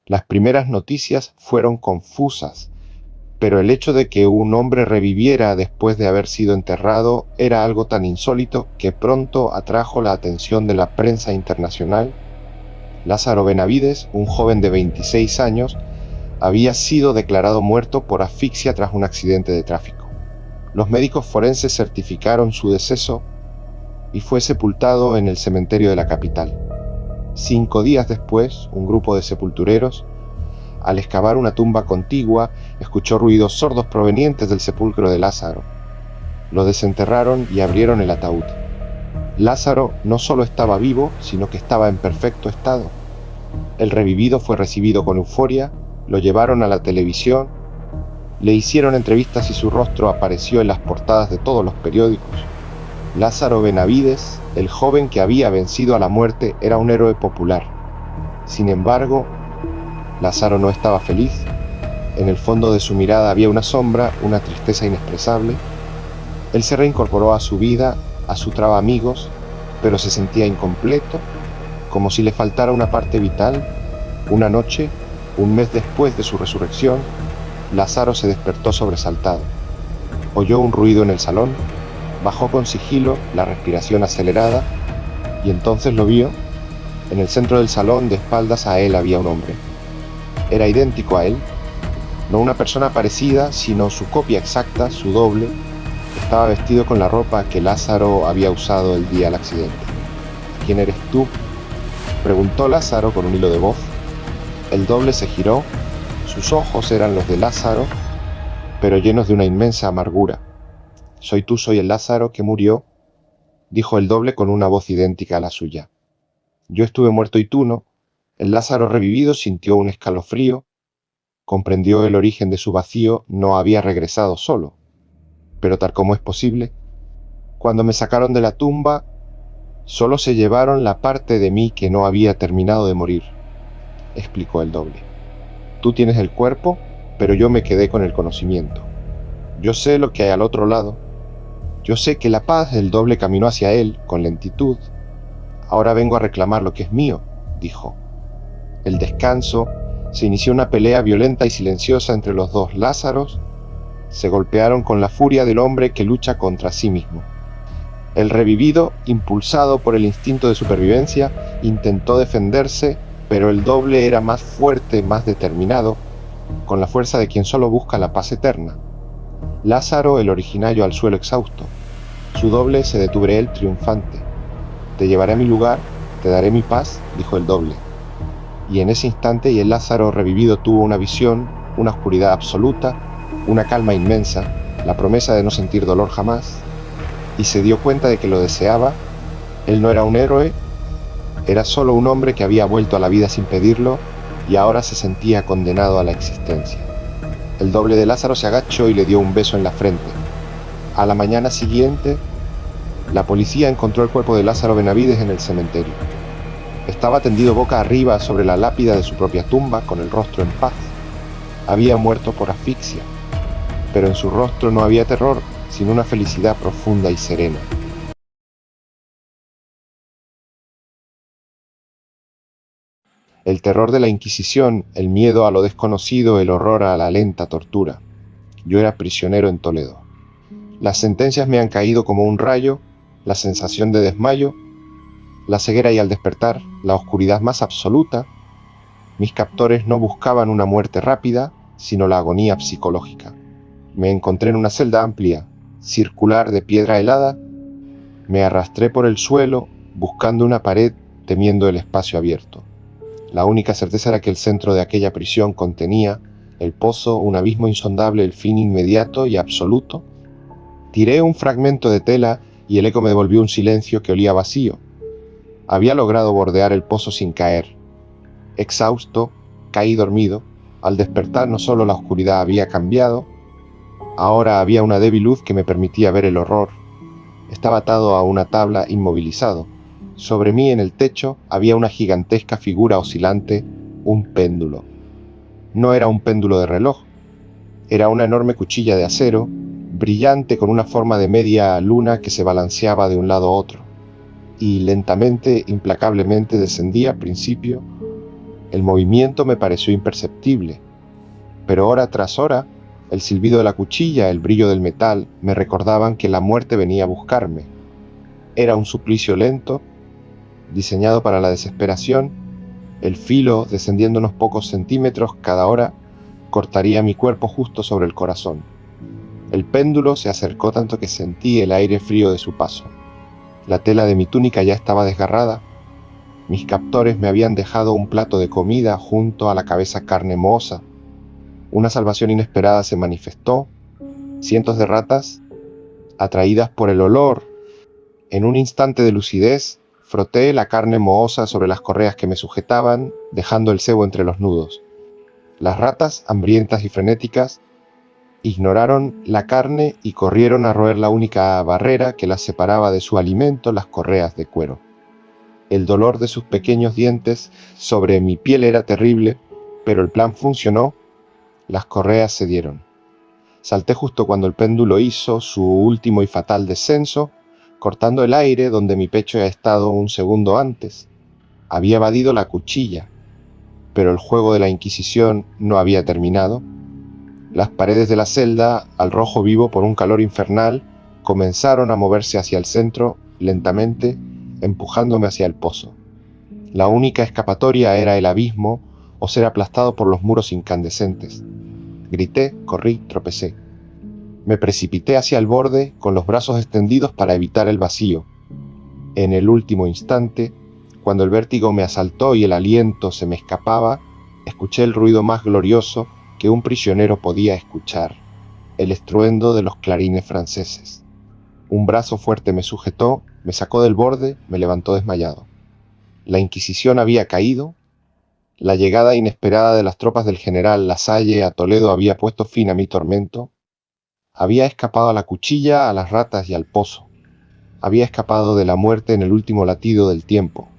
Las primeras noticias fueron confusas, pero el hecho de que un hombre reviviera después de haber sido enterrado era algo tan insólito que pronto atrajo la atención de la prensa internacional. Lázaro Benavides, un joven de 26 años, había sido declarado muerto por asfixia tras un accidente de tráfico. Los médicos forenses certificaron su deceso y fue sepultado en el cementerio de la capital. 5 días después, un grupo de sepultureros, al excavar una tumba contigua, escuchó ruidos sordos provenientes del sepulcro de Lázaro. Lo desenterraron y abrieron el ataúd. Lázaro no solo estaba vivo, sino que estaba en perfecto estado. El revivido fue recibido con euforia, lo llevaron a la televisión, le hicieron entrevistas y su rostro apareció en las portadas de todos los periódicos. Lázaro Benavides, el joven que había vencido a la muerte, era un héroe popular. Sin embargo, Lázaro no estaba feliz. En el fondo de su mirada había una sombra, una tristeza inexpresable. Él se reincorporó a su vida, a su traba amigos, pero se sentía incompleto, como si le faltara una parte vital. Una noche, un mes después de su resurrección, Lázaro se despertó sobresaltado. Oyó un ruido en el salón, bajó con sigilo, la respiración acelerada, y entonces lo vio. En el centro del salón, de espaldas a él, había un hombre. Era idéntico a él, no una persona parecida, sino su copia exacta, su doble. Estaba vestido con la ropa que Lázaro había usado el día del accidente. ¿Quién eres tú?, preguntó Lázaro con un hilo de voz. El doble se giró, sus ojos eran los de Lázaro, pero llenos de una inmensa amargura. Soy el Lázaro que murió, dijo el doble con una voz idéntica a la suya. Yo estuve muerto y tú no. El Lázaro revivido sintió un escalofrío, comprendió el origen de su vacío, no había regresado solo. Pero tal como es posible, cuando me sacaron de la tumba, solo se llevaron la parte de mí que no había terminado de morir, explicó el doble. Tú tienes el cuerpo, pero yo me quedé con el conocimiento. Yo sé lo que hay al otro lado. Yo sé que la paz del doble caminó hacia él, con lentitud. Ahora vengo a reclamar lo que es mío, dijo. El descanso, se inició una pelea violenta y silenciosa entre los dos Lázaros. Se golpearon con la furia del hombre que lucha contra sí mismo. El revivido, impulsado por el instinto de supervivencia, intentó defenderse, pero el doble era más fuerte, más determinado, con la fuerza de quien solo busca la paz eterna. Lázaro, el originario, al suelo exhausto. Su doble se detuvo él triunfante. Te llevaré a mi lugar, te daré mi paz, dijo el doble. Y en ese instante el Lázaro revivido tuvo una visión, una oscuridad absoluta, una calma inmensa, la promesa de no sentir dolor jamás, y se dio cuenta de que lo deseaba. Él no era un héroe, era solo un hombre que había vuelto a la vida sin pedirlo y ahora se sentía condenado a la existencia. El doble de Lázaro se agachó y le dio un beso en la frente. A la mañana siguiente, la policía encontró el cuerpo de Lázaro Benavides en el cementerio. Estaba tendido boca arriba sobre la lápida de su propia tumba, con el rostro en paz. Había muerto por asfixia, pero en su rostro no había terror, sino una felicidad profunda y serena. El terror de la Inquisición, el miedo a lo desconocido, el horror a la lenta tortura. Yo era prisionero en Toledo. Las sentencias me han caído como un rayo, la sensación de desmayo, la ceguera y al despertar, la oscuridad más absoluta. Mis captores no buscaban una muerte rápida, sino la agonía psicológica. Me encontré en una celda amplia, circular de piedra helada. Me arrastré por el suelo, buscando una pared, temiendo el espacio abierto. La única certeza era que el centro de aquella prisión contenía el pozo, un abismo insondable, el fin inmediato y absoluto. Tiré un fragmento de tela y el eco me devolvió un silencio que olía vacío. Había logrado bordear el pozo sin caer. Exhausto, caí dormido. Al despertar no solo la oscuridad había cambiado, ahora había una débil luz que me permitía ver el horror. Estaba atado a una tabla, inmovilizado. Sobre mí en el techo había una gigantesca figura oscilante, un péndulo. No era un péndulo de reloj, era una enorme cuchilla de acero, brillante con una forma de media luna que se balanceaba de un lado a otro, y lentamente, implacablemente descendía al principio, El movimiento me pareció imperceptible, pero hora tras hora, el silbido de la cuchilla, el brillo del metal, me recordaban que la muerte venía a buscarme. Era un suplicio lento, diseñado para la desesperación. El filo, descendiendo unos pocos centímetros cada hora, cortaría mi cuerpo justo sobre el corazón. El péndulo se acercó tanto que sentí el aire frío de su paso. La tela de mi túnica ya estaba desgarrada. Mis captores me habían dejado un plato de comida junto a la cabeza carne mohosa. Una salvación inesperada se manifestó. Cientos de ratas, atraídas por el olor, en un instante de lucidez, froté la carne mohosa sobre las correas que me sujetaban, dejando el cebo entre los nudos. Las ratas, hambrientas y frenéticas, ignoraron la carne y corrieron a roer la única barrera que las separaba de su alimento, las correas de cuero. El dolor de sus pequeños dientes sobre mi piel era terrible, pero el plan funcionó. Las correas cedieron. Salté justo cuando el péndulo hizo su último y fatal descenso, cortando el aire donde mi pecho había estado un segundo antes. Había evadido la cuchilla, pero el juego de la Inquisición no había terminado. Las paredes de la celda, al rojo vivo por un calor infernal, comenzaron a moverse hacia el centro, lentamente, empujándome hacia el pozo. La única escapatoria era el abismo o ser aplastado por los muros incandescentes. Grité, corrí, tropecé. Me precipité hacia el borde con los brazos extendidos para evitar el vacío. En el último instante, cuando el vértigo me asaltó y el aliento se me escapaba, escuché el ruido más glorioso que un prisionero podía escuchar, el estruendo de los clarines franceses. Un brazo fuerte me sujetó, me sacó del borde, me levantó desmayado. La Inquisición había caído. La llegada inesperada de las tropas del general Lasalle a Toledo había puesto fin a mi tormento. Había escapado a la cuchilla, a las ratas y al pozo. Había escapado de la muerte en el último latido del tiempo.